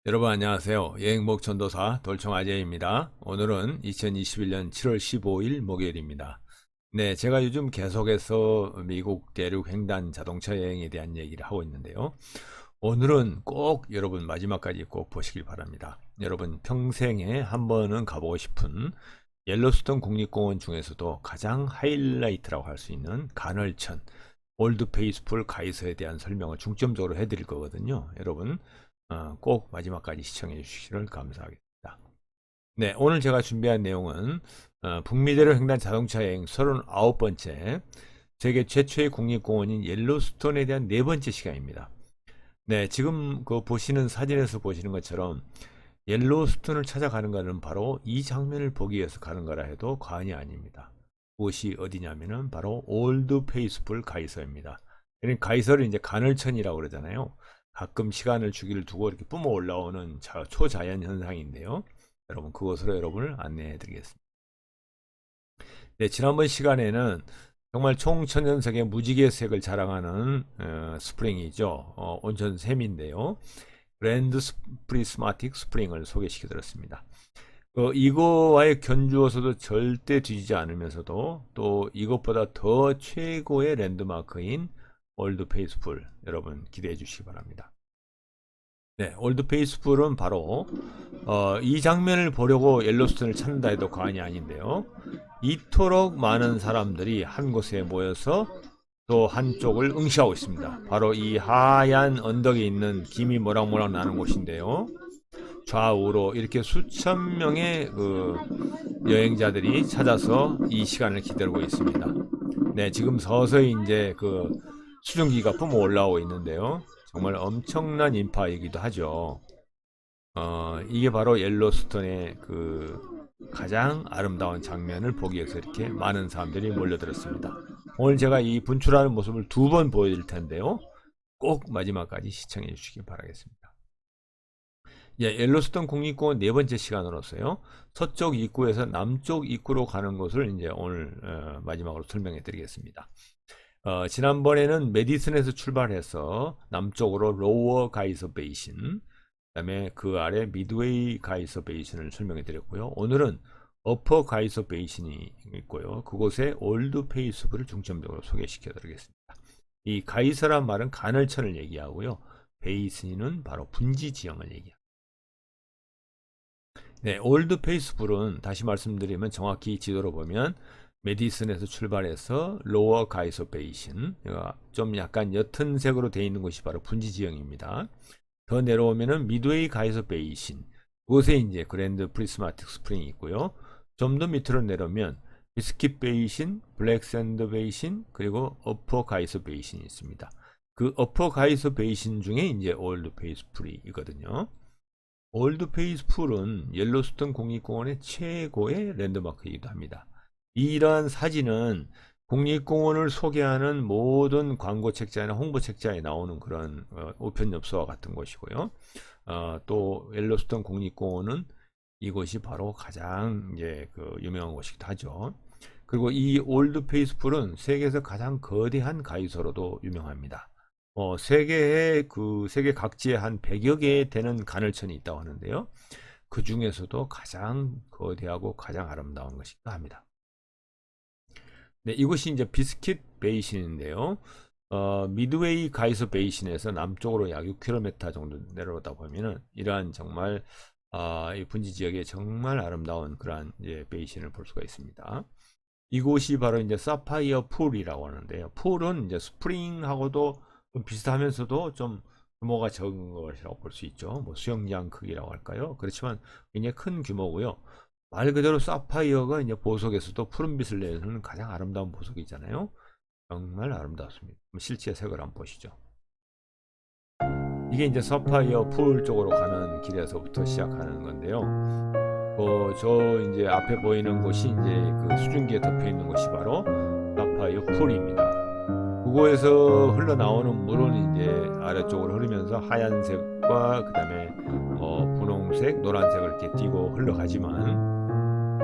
여러분 안녕하세요. 여행목 전도사 돌청아재입니다. 오늘은 2021년 7월 15일 목요일입니다. 네, 제가 요즘 계속해서 미국 대륙 횡단 자동차 여행에 대한 얘기를 하고 있는데요. 오늘은 꼭 여러분 마지막까지 꼭 보시길 바랍니다. 여러분 평생에 한 번은 가보고 싶은 옐로스톤 국립공원 중에서도 가장 하이라이트라고 할 수 있는 간헐천 올드 페이스풀 가이서에 대한 설명을 중점적으로 해드릴 거거든요. 여러분 꼭 마지막까지 시청해 주시기를 감사하겠습니다. 네, 오늘 제가 준비한 내용은 북미대륙 횡단 자동차 여행 39번째 세계 최초의 국립공원인 옐로스톤에 대한 네 번째 시간입니다. 네, 지금 그 보시는 사진에서 보시는 것처럼 옐로스톤을 찾아가는 것은 바로 이 장면을 보기 위해서 가는 거라 해도 과언이 아닙니다. 그곳이 어디냐면은 바로 올드 페이스풀 가이서입니다. 가이서를 이제 간헐천이라고 그러잖아요. 가끔 시간을 주기를 두고 이렇게 뿜어 올라오는 초자연 현상인데요. 여러분 그것으로 여러분을 안내해 드리겠습니다. 네, 지난번 시간에는 정말 총천연색의 무지개 색을 자랑하는 스프링이죠. 온천 샘인데요. 그랜드 프리스마틱 스프링을 소개시켜 드렸습니다. 이거와의 견주어서도 절대 뒤지지 않으면서도 또 이것보다 더 최고의 랜드마크인 올드 페이스풀 여러분 기대해 주시기 바랍니다. 네, 올드 페이스풀은 바로 이 장면을 보려고 옐로스톤을 찾는다 해도 과언이 아닌데요. 이토록 많은 사람들이 한 곳에 모여서 또 한쪽을 응시하고 있습니다. 바로 이 하얀 언덕에 있는 김이 모락모락 나는 곳인데요. 좌우로 이렇게 수천 명의 여행자들이 찾아서 이 시간을 기다리고 있습니다. 네, 지금 서서히 이제 수증기가 뿜어 올라오고 있는데요. 정말 엄청난 인파이기도 하죠. 이게 바로 옐로스톤의 가장 아름다운 장면을 보기 위해서 이렇게 많은 사람들이 몰려들었습니다. 오늘 제가 이 분출하는 모습을 두 번 보여드릴 텐데요. 꼭 마지막까지 시청해 주시기 바라겠습니다. 예, 옐로스톤 국립공원 네 번째 시간으로서요. 서쪽 입구에서 남쪽 입구로 가는 것을 이제 오늘 마지막으로 설명해 드리겠습니다. 지난번에는 메디슨에서 출발해서 남쪽으로 로워 가이서 베이신, 그다음에 그 아래 미드웨이 가이서 베이신을 설명해 드렸고요. 오늘은 어퍼 가이서 베이신이 있고요. 그곳에 올드 페이스풀을 중점적으로 소개시켜 드리겠습니다. 이 가이서란 말은 간헐천을 얘기하고요. 베이신은 바로 분지 지형을 얘기합니다. 네, 올드 페이스풀은 다시 말씀드리면 정확히 지도로 보면 메디슨에서 출발해서 로어 가이서 베이신, 좀 약간 옅은 색으로 되어 있는 곳이 바로 분지 지형입니다. 더 내려오면은 미드웨이 가이서 베이신, 그곳에 이제 그랜드 프리스마틱 스프링이 있고요. 좀 더 밑으로 내려오면 비스킷 베이신, 블랙샌드 베이신, 그리고 어퍼 가이서 베이신이 있습니다. 그 어퍼 가이서 베이신 중에 이제 올드 페이스풀이 있거든요. 올드 페이스풀은 옐로스톤 국립공원의 최고의 랜드마크이기도 합니다. 이러한 사진은 국립공원을 소개하는 모든 광고 책자나 홍보 책자에 나오는 그런 우편엽서와 같은 것이고요. 또 옐로스톤 국립공원은 이곳이 바로 가장 이제 유명한 곳이기도 하죠. 그리고 이 올드 페이스풀은 세계에서 가장 거대한 가이소로도 유명합니다. 세계 각지에 한 100여 개 되는 간헐천이 있다고 하는데요. 그 중에서도 가장 거대하고 가장 아름다운 것이기도 합니다. 네, 이곳이 이제 비스킷 베이신인데요. 미드웨이 가이서 베이신에서 남쪽으로 약 6km 정도 내려오다 보면은 이러한 정말 이 분지 지역에 정말 아름다운 그러한 이제 베이신을 볼 수가 있습니다. 이곳이 바로 이제 사파이어 풀이라고 하는데요. 풀은 이제 스프링하고도 좀 비슷하면서도 좀 규모가 적은 것이라고 볼 수 있죠. 뭐 수영장 크기라고 할까요? 그렇지만 굉장히 큰 규모고요. 말 그대로 사파이어가 이제 보석에서도 푸른빛을 내는 가장 아름다운 보석이잖아요. 정말 아름답습니다. 실제 색을 한번 보시죠. 이게 이제 사파이어 풀 쪽으로 가는 길에서부터 시작하는 건데요. 저 이제 앞에 보이는 곳이 이제 수증기에 덮여 있는 곳이 바로 사파이어 풀입니다. 그곳에서 흘러나오는 물은 이제 아래쪽으로 흐르면서 하얀색과 그 다음에 분홍색, 노란색을 이렇게 띠고 흘러가지만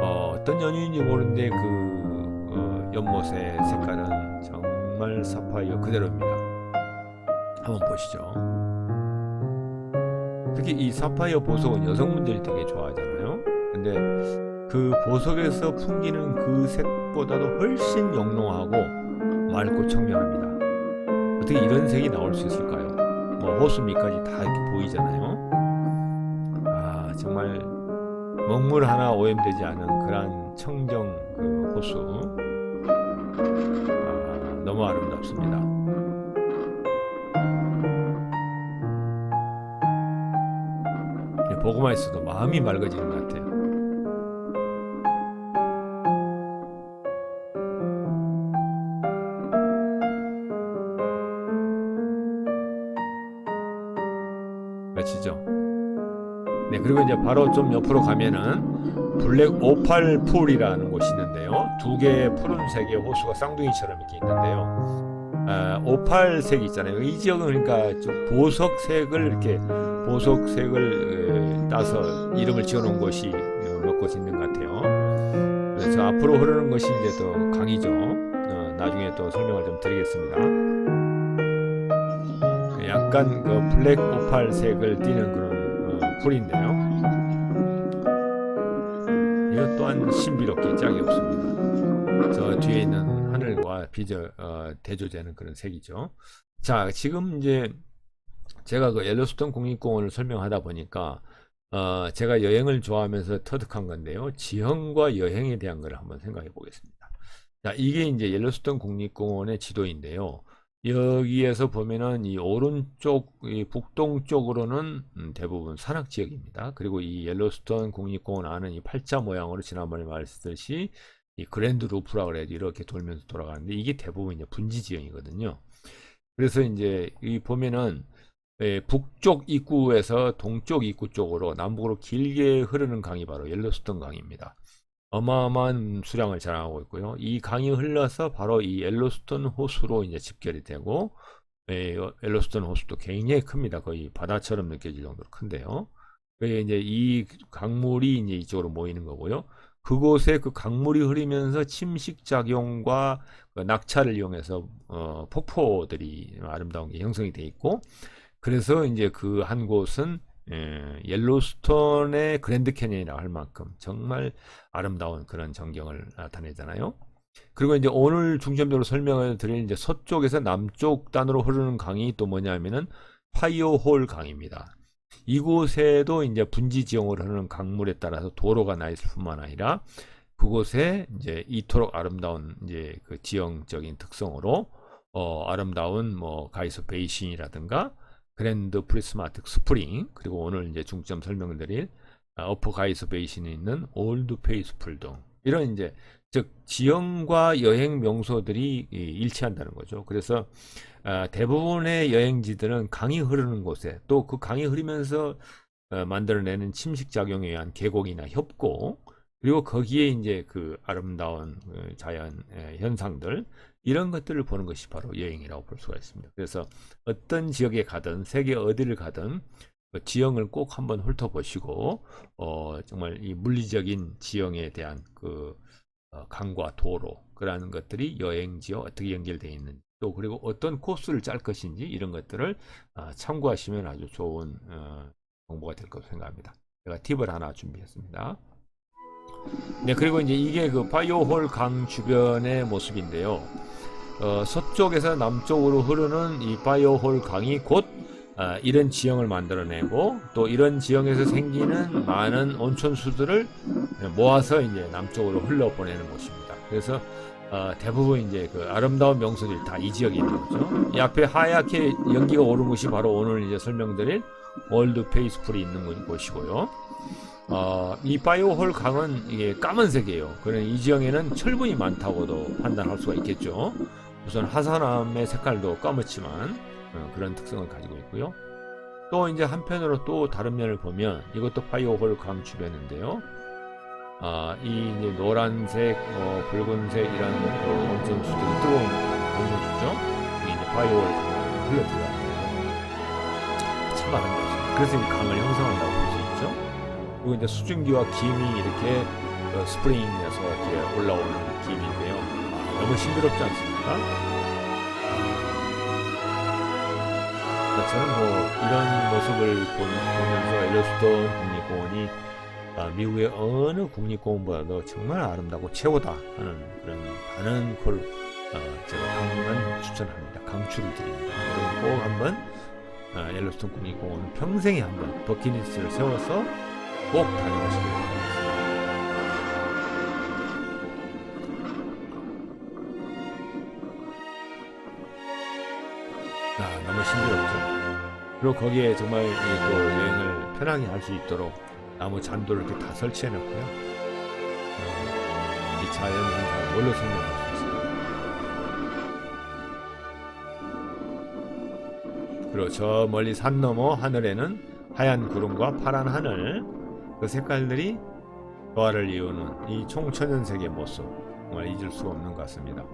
어떤 연유인지 모르는데 연못의 색깔은 정말 사파이어 그대로입니다. 한번 보시죠. 특히 이 사파이어 보석은 여성분들이 되게 좋아하잖아요. 근데 그 보석에서 풍기는 그 색보다도 훨씬 영롱하고 맑고 청명합니다. 어떻게 이런 색이 나올 수 있을까요? 뭐 호수 밑까지 다 이렇게 보이잖아요. 아, 정말 먹물 하나 오염되지 않은 그런 청정 그 호수. 아, 너무 아름답습니다. 보고만 있어도 마음이 맑아지는 것 같아요. 멋지죠? 네, 그리고 이제 바로 좀 옆으로 가면은 블랙 오팔 풀이라는 곳이 있는데요. 두 개의 푸른색의 호수가 쌍둥이처럼 이렇게 있는데요. 오팔색 있잖아요. 이 지역은 그러니까 좀 보석색을 이렇게 보석색을 따서 이름을 지어놓은 곳이 몇 곳 있는 것 같아요. 그래서 앞으로 흐르는 것이 이제 더 강이죠. 나중에 또 설명을 좀 드리겠습니다. 약간 그 블랙 오팔색을 띠는 그런 풀인데요. 이것 또한 신비롭게 짝이 없습니다. 저 뒤에 있는 하늘과 대조되는 그런 색이죠. 자, 지금 이제 제가 그 옐로스톤 국립공원을 설명하다 보니까 제가 여행을 좋아하면서 터득한 건데요. 지형과 여행에 대한 걸 한번 생각해 보겠습니다. 자, 이게 이제 옐로스톤 국립공원의 지도인데요. 여기에서 보면은 이 오른쪽, 이 북동쪽으로는 대부분 산악 지역입니다. 그리고 이 옐로스톤 국립공원 안은 이 팔자 모양으로 지난번에 말했듯이 이 그랜드 루프라 그래야지 이렇게 돌면서 돌아가는데 이게 대부분 이제 분지 지형이거든요. 그래서 이제 이 보면은 북쪽 입구에서 동쪽 입구 쪽으로 남북으로 길게 흐르는 강이 바로 옐로스톤 강입니다. 어마어마한 수량을 자랑하고 있고요. 이 강이 흘러서 바로 이 옐로스톤 호수로 이제 집결이 되고, 옐로스톤 호수도 굉장히 큽니다. 거의 바다처럼 느껴질 정도로 큰데요. 이제 이 강물이 이제 이쪽으로 모이는 거고요. 그곳에 그 강물이 흐르면서 침식 작용과 그 낙차를 이용해서 폭포들이 아름다운 게 형성이 돼 있고, 그래서 이제 그 한 곳은 옐로스톤의 그랜드 캐니언이라고 할 만큼 정말 아름다운 그런 전경을 나타내잖아요. 그리고 이제 오늘 중점적으로 설명을 드릴 이제 서쪽에서 남쪽 단으로 흐르는 강이 또 뭐냐면은 파이어홀 강입니다. 이곳에도 이제 분지 지형으로 흐르는 강물에 따라서 도로가 나 있을 뿐만 아니라 그곳에 이제 이토록 아름다운 이제 그 지형적인 특성으로 아름다운 뭐 가이소 베이신이라든가 그랜드 프리스마틱 스프링, 그리고 오늘 이제 중점 설명을 드릴 어퍼 가이소 베이신에 있는 올드 페이스풀 등 이런 이제 즉 지형과 여행 명소들이 일치한다는 거죠. 그래서 대부분의 여행지들은 강이 흐르는 곳에 또 그 강이 흐르면서 만들어내는 침식 작용에 의한 계곡이나 협곡, 그리고 거기에 이제 그 아름다운 자연 현상들, 이런 것들을 보는 것이 바로 여행이라고 볼 수가 있습니다. 그래서 어떤 지역에 가든 세계 어디를 가든 그 지형을 꼭 한번 훑어보시고 정말 이 물리적인 지형에 대한 그 강과 도로, 그러한 것들이 여행지와 어떻게 연결되어 있는지, 또 그리고 어떤 코스를 짤 것인지, 이런 것들을 참고하시면 아주 좋은 정보가 될 것으로 생각합니다. 제가 팁을 하나 준비했습니다. 네, 그리고 이제 이게 그 파이어홀 강 주변의 모습인데요. 서쪽에서 남쪽으로 흐르는 이 파이어홀 강이 곧 이런 지형을 만들어내고, 또 이런 지형에서 생기는 많은 온천수들을 모아서 이제 남쪽으로 흘러보내는 곳입니다. 그래서 대부분 이제 그 아름다운 명소들이 다 이 지역에 있는 거죠. 이 앞에 하얗게 연기가 오른 곳이 바로 오늘 이제 설명드릴 올드 페이스풀이 있는 곳이고요. 이 파이어홀 강은 이게 까만색이에요. 그런 이 지형에는 철분이 많다고도 판단할 수가 있겠죠. 우선 하산암의 색깔도 까맣지만 그런 특성을 가지고 있고요. 또 이제 한편으로 또 다른 면을 보면 이것도 파이어홀 강 주변인데요. 이 이제 노란색, 붉은색 이런 온천수들이 뜨거운 온천수죠. 이게 이제 파이어홀 강으로 흘러 들어가요. 참 아름답습니다. 그래서 이 강을 형성한다고 볼 수 있죠. 그리고 이제 수증기와 김이 이렇게 스프링에서 이렇게 올라오는 김인데요. 너무 싱그럽지 않습니까? 저는 뭐 이런 모습을 보면서 엘러스톤 국립공원이 미국의 어느 국립공원보다도 정말 아름답고 최고다 하는 그런 많은 걸 제가 강한 추천합니다. 강추를 드립니다. 여러분 꼭 한번 엘러스톤 국립공원 평생에 한번 버킷리스트를 세워서 꼭 다녀보시길 바랍니다. 너무 신비롭죠. 그리고 거기에 정말 또 여행을 편하게 할 수 있도록 나무 잔도를 이렇게 다 설치해 놓고요. 이 자연 현상을 뭘로 설명할 수 있을까요? 그리고 저 멀리 산 너머 하늘에는 하얀 구름과 파란 하늘, 그 색깔들이 조화를 이루는 이 총천연색의 모습, 정말 잊을 수가 없는 것 같습니다.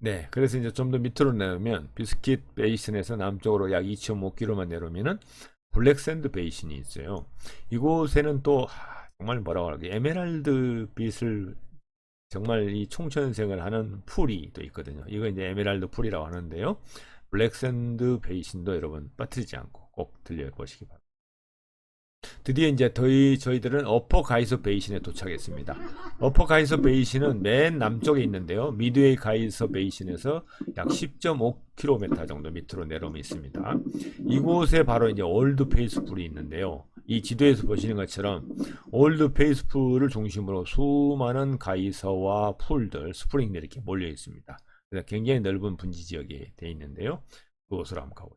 네, 그래서 이제 좀 더 밑으로 내려오면 비스킷 베이슨에서 남쪽으로 약 2.5km만 내려오면은 블랙샌드 베이슨이 있어요. 이곳에는 또 정말 뭐라고 할까, 에메랄드 빛을 정말 이 총천색을 하는 풀이 또 있거든요. 이거 이제 에메랄드 풀이라고 하는데요. 블랙샌드 베이슨도 여러분 빠뜨리지 않고 꼭 들려보시기 바랍니다. 드디어 이제 저희들은 어퍼 가이서 베이신에 도착했습니다. 어퍼 가이서 베이신은 맨 남쪽에 있는데요. 미드웨이 가이서 베이신에서 약 10.5km 정도 밑으로 내려오면 있습니다. 이곳에 바로 이제 올드 페이스풀이 있는데요. 이 지도에서 보시는 것처럼 올드 페이스풀을 중심으로 수많은 가이서와 풀들, 스프링들이 이렇게 몰려 있습니다. 그래서 굉장히 넓은 분지 지역에 되어 있는데요. 그곳으로 한번 가보죠.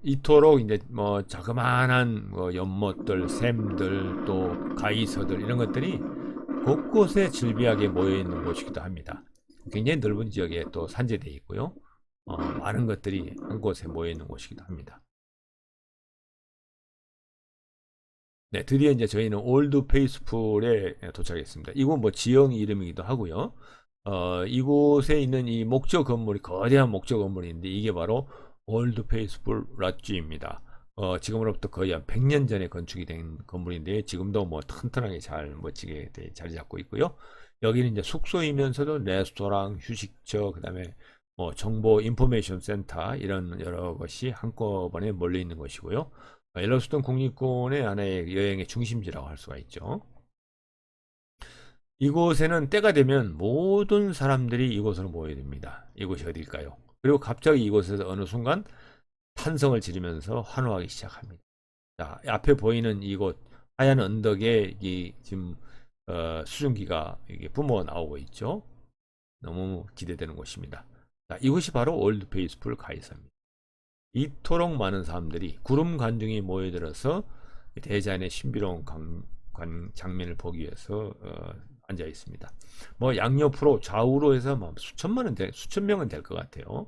이토록 이제 뭐 자그마한 연못들, 샘들, 또 가이서들 이런 것들이 곳곳에 즐비하게 모여 있는 곳이기도 합니다. 굉장히 넓은 지역에 또 산재되어 있고요. 많은 것들이 한 곳에 모여 있는 곳이기도 합니다. 네, 드디어 이제 저희는 올드 페이스풀에 도착했습니다. 이곳 뭐 지역 이름이기도 하고요. 이곳에 있는 이 목조 건물이 거대한 목조 건물인데 이게 바로 올드 페이스풀 라쥐입니다. 지금으로부터 거의 한 100년 전에 건축이 된 건물인데 지금도 뭐 튼튼하게 잘 멋지게 자리 잡고 있고요. 여기는 이제 숙소이면서도 레스토랑, 휴식처, 그다음에 뭐 정보 인포메이션 센터 이런 여러 것이 한꺼번에 몰려 있는 것이고요. 엘러스톤 국립공원의 하나의 여행의 중심지라고 할 수가 있죠. 이곳에는 때가 되면 모든 사람들이 이곳으로 모여듭니다. 이곳이 어딜까요? 그리고 갑자기 이곳에서 어느 순간 탄성을 지르면서 환호하기 시작합니다. 자, 앞에 보이는 이곳 하얀 언덕에 지금 수증기가 이게 뿜어 나오고 있죠. 너무 기대되는 곳입니다. 자, 이곳이 바로 올드 페이스풀 가이사입니다. 이토록 많은 사람들이 구름 관중이 모여들어서 대자연의 신비로운 장면을 보기 위해서 앉아 있습니다. 뭐 양옆으로 좌우로 해서 뭐 수천 명은 될 것 같아요.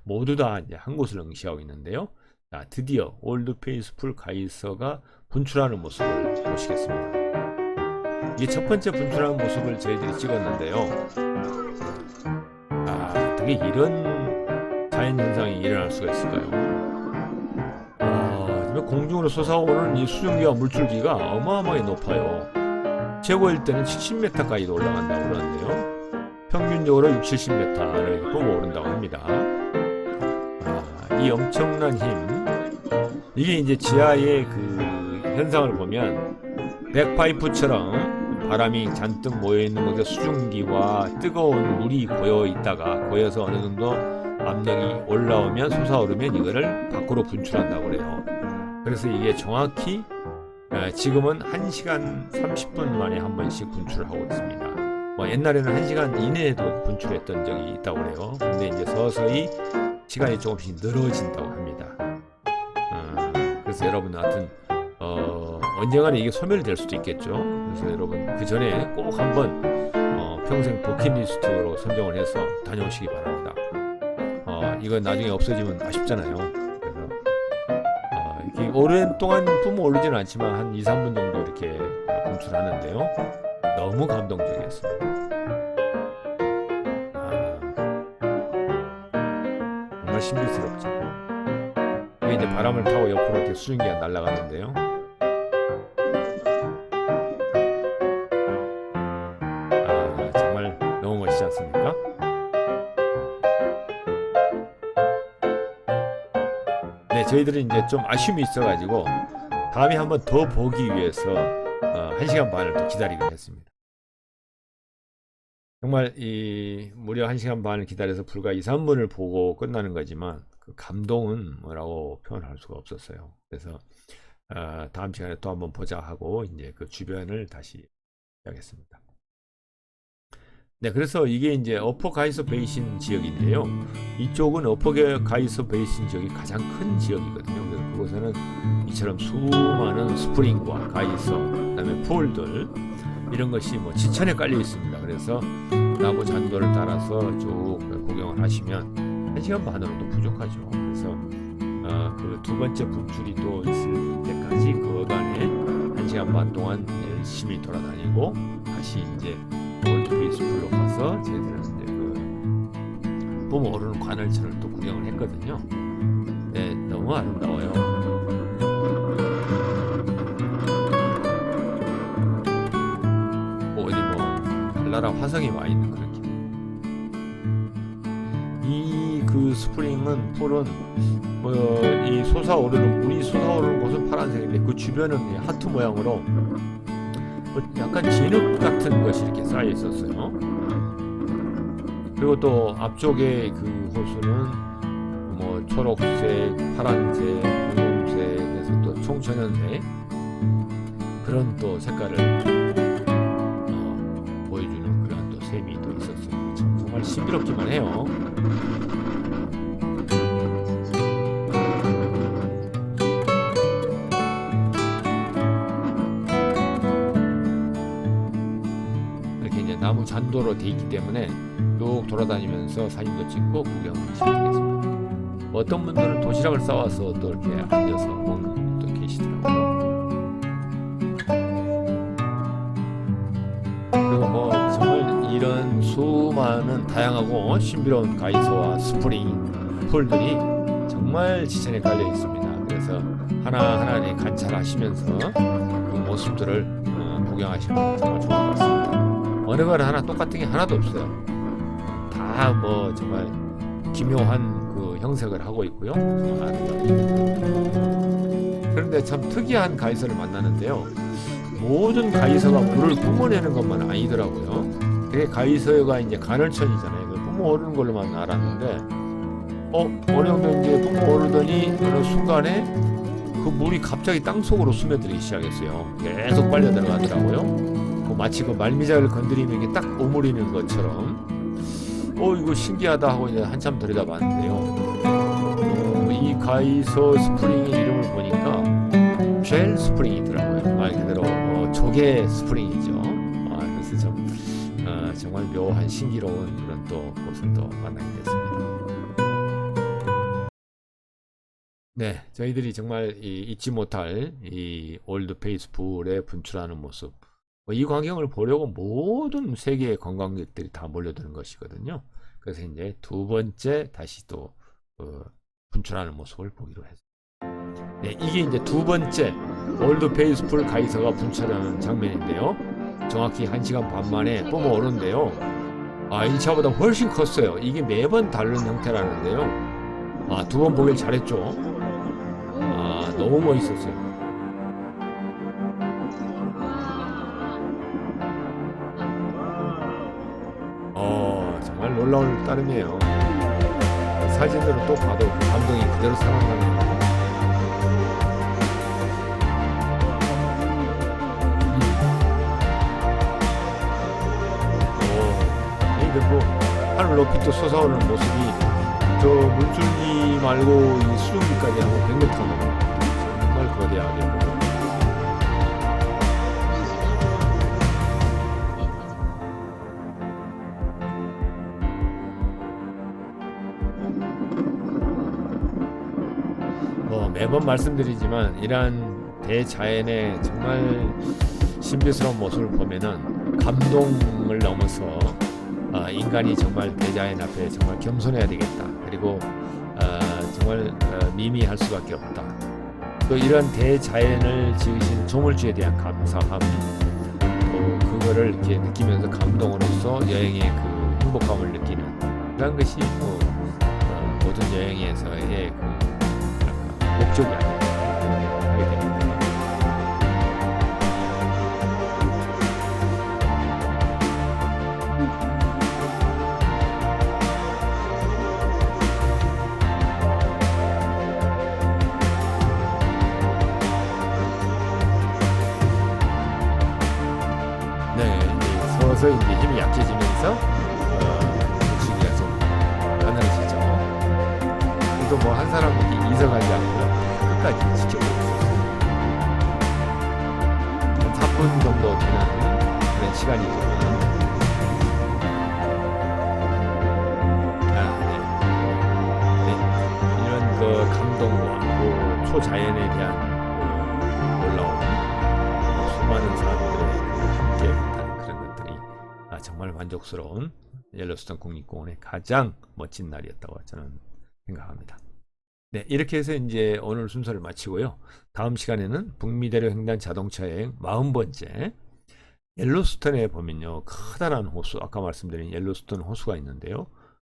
모두 다 이제 한 곳을 응시하고 있는데요. 자, 드디어 올드 페이스풀 가이서가 분출하는 모습을 보시겠습니다. 이게 첫 번째 분출하는 모습을 저희들이 찍었는데요. 어떻게 이런 자연 현상이 일어날 수가 있을까요? 공중으로 솟아오르는 이 수증기와 물줄기가 어마어마하게 높아요. 최고일 때는 70m까지도 올라간다고 그러는데요. 평균적으로 60-70m를 뿜어오른다고 합니다. 이 엄청난 힘, 이게 이제 지하의 그 현상을 보면 백파이프처럼 바람이 잔뜩 모여있는 곳에 수증기와 뜨거운 물이 고여서 어느 정도 압력이 올라오면 솟아오르면 이거를 밖으로 분출한다고 그래요. 그래서 이게 정확히 지금은 1시간 30분 만에 한 번씩 분출을 하고 있습니다. 뭐 옛날에는 1시간 이내에도 분출했던 적이 있다고 그래요. 근데 이제 서서히 시간이 조금씩 늘어진다고 합니다. 그래서 여러분 하여튼 언젠가는 이게 소멸될 수도 있겠죠. 그래서 여러분 그 전에 꼭 한번 평생 버킷리스트로 선정을 해서 다녀오시기 바랍니다. 이건 나중에 없어지면 아쉽잖아요. 그래서 이렇게 오랜 동안 뿜어오르지는 않지만 한 2-3분 정도 이렇게 분출하는데요. 너무 감동적이었습니다. 정말 신비스럽죠. 이게 이제 바람을 타고 옆으로 이렇게 수증기가 날아가는데요. 멋지지 않습니까? 네, 저희들은 이제 좀 아쉬움이 있어가지고 다음에 한번 더 보기 위해서 1시간 반을 더 기다리게 했습니다. 정말 이 무려 1시간 반을 기다려서 불과 2, 3분을 보고 끝나는 거지만 그 감동은 뭐라고 표현할 수가 없었어요. 그래서 다음 시간에 또 한번 보자 하고 이제 그 주변을 다시 하겠습니다. 네, 그래서 이게 이제 어퍼 가이소 베이신 지역인데요. 이쪽은 어퍼 가이소 베이신 지역이 가장 큰 지역이거든요. 그래서 그곳에는 이처럼 수많은 스프링과 가이소, 그다음에 폴들 이런 것이 뭐 지천에 깔려 있습니다. 그래서 나무 잔도를 따라서 쭉 구경을 하시면 1시간 반으로도 부족하죠. 그래서 그 두 번째 분출이 또 있을 때까지 그 어간에 1시간 반 동안 열심히 돌아다니고 다시 이제 올드 베이스풀로 가서 저희들은 이제 그 뿜어 오르는 관을천을 또 구경을 했거든요. 네, 너무 아름다워요. 뭐 어디 뭐 달나라 화성이 와 있는 그런 기분. 이 그 스프링은 풀은 이 솟아오르는 물이 솟아오르는 곳은 파란색인데 그 주변은 하트 모양으로 약간 진흙 같은 것이 이렇게 쌓여 있었어요. 그리고 또 앞쪽에 그 호수는 뭐 초록색, 파란색, 분홍색에서 또 총천연색 그런 또 색깔을 보여주는 그런 또 셈이 또 있었어요. 정말 신비롭기만 해요. 나무 잔도로 돼 있기 때문에 쭉 돌아다니면서 사진도 찍고 구경하시면 되겠습니다. 어떤 분들은 도시락을 싸와서 또 이렇게 앉아서 먹는 분도 계시더라고요. 그리고 뭐 정말 이런 수많은 다양하고 신비로운 가이소와 스프링 폴들이 정말 지천에 깔려 있습니다. 그래서 하나하나 관찰하시면서 그 모습들을 구경하시면 정말 좋을 것 같습니다. 어느 거는 하나 똑같은 게 하나도 없어요. 다 뭐 정말 기묘한 그 형색을 하고 있고요. 그런데 참 특이한 가이서를 만나는데요. 모든 가이서가 물을 뿜어내는 것만 아니더라고요. 그게 가이서가 이제 간헐천이잖아요. 뿜어오르는 걸로만 알았는데, 어느 정도 이제 뿜어오르더니 어느 순간에 그 물이 갑자기 땅 속으로 스며들기 시작했어요. 계속 빨려 들어가더라고요. 마치 그 말미잘을 건드리면 이게 딱 오므리는 것처럼 이거 신기하다 하고 이제 한참 들여다봤는데요. 이 가이소 스프링의 이름을 보니까 쉘 스프링이더라고요. 말 그대로 조개 스프링이죠. 그래서 좀 정말 묘한 신기로운 그런 또 곳을 또 만나게 됐습니다. 네, 저희들이 정말 잊지 못할 이 올드 페이스풀에 분출하는 모습. 이 광경을 보려고 모든 세계의 관광객들이 다 몰려드는 것이거든요. 그래서 이제 두 번째 다시 또 분출하는 모습을 보기로 했습니다. 네, 이게 이제 두 번째 올드 페이스풀 가이서가 분출하는 장면인데요. 정확히 1시간 반 만에 뿜어오르는데요. 1차보다 훨씬 컸어요. 이게 매번 다른 형태라는데요. 두 번 보길 잘했죠. 너무 멋있었어요. 정말 놀라울 따름이에요. 사진으로 또 봐도 감동이 그대로 살아나네요. 이게 뭐 하늘 높이 또 솟아오르는 모습이 저 물줄기 말고 이 수증기까지 하고 100m 넘어 정말 거대하게 보고. 매번 말씀드리지만 이러한 대자연의 정말 신비스러운 모습을 보면은 감동을 넘어서 인간이 정말 대자연 앞에 정말 겸손해야 되겠다. 그리고 정말 미미할 수밖에 없다. 또 이런 대자연을 지으신 조물주에 대한 감사함, 또 그거를 이렇게 느끼면서 감동으로써 여행의 그 행복감을 느끼는 그런 것이 또 모든 여행에서의 그 뭐랄까, 목적이 아닐까 하게 됩니다. 네, 이제 서서히 이제 힘이 약해지면서 움직이기가 좀 가능해지죠. 그래도 뭐 한 사람이 이성하지 않고요, 끝까지 지켜보고 있어요. 한 4분 정도 되는 그런 시간이죠. 이런 그 감동과 또 초자연에 대한 놀라운 수많은 사람들의 함께 했다는 그런 것들이 정말 만족스러운 옐로스톤 국립공원의 가장 멋진 날이었다고 저는 생각합니다. 네, 이렇게 해서 이제 오늘 순서를 마치고요. 다음 시간에는 북미대로 횡단 자동차 여행 40번째 옐로스톤에 보면요, 커다란 호수, 아까 말씀드린 옐로스톤 호수가 있는데요.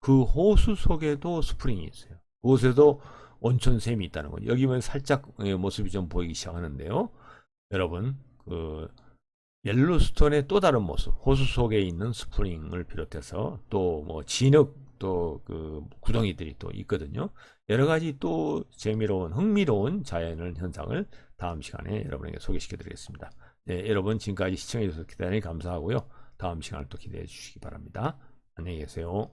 그 호수 속에도 스프링이 있어요. 그곳에도 온천샘이 있다는 거죠. 여기 보면 살짝 모습이 좀 보이기 시작하는데요. 여러분, 그 옐로스톤의 또 다른 모습, 호수 속에 있는 스프링을 비롯해서 또 뭐 진흙, 또 그 구덩이들이 또 있거든요. 여러 가지 또 재미로운, 흥미로운 자연을 현상을 다음 시간에 여러분에게 소개시켜 드리겠습니다. 네, 여러분 지금까지 시청해 주셔서 대단히 감사하고요. 다음 시간을 또 기대해 주시기 바랍니다. 안녕히 계세요.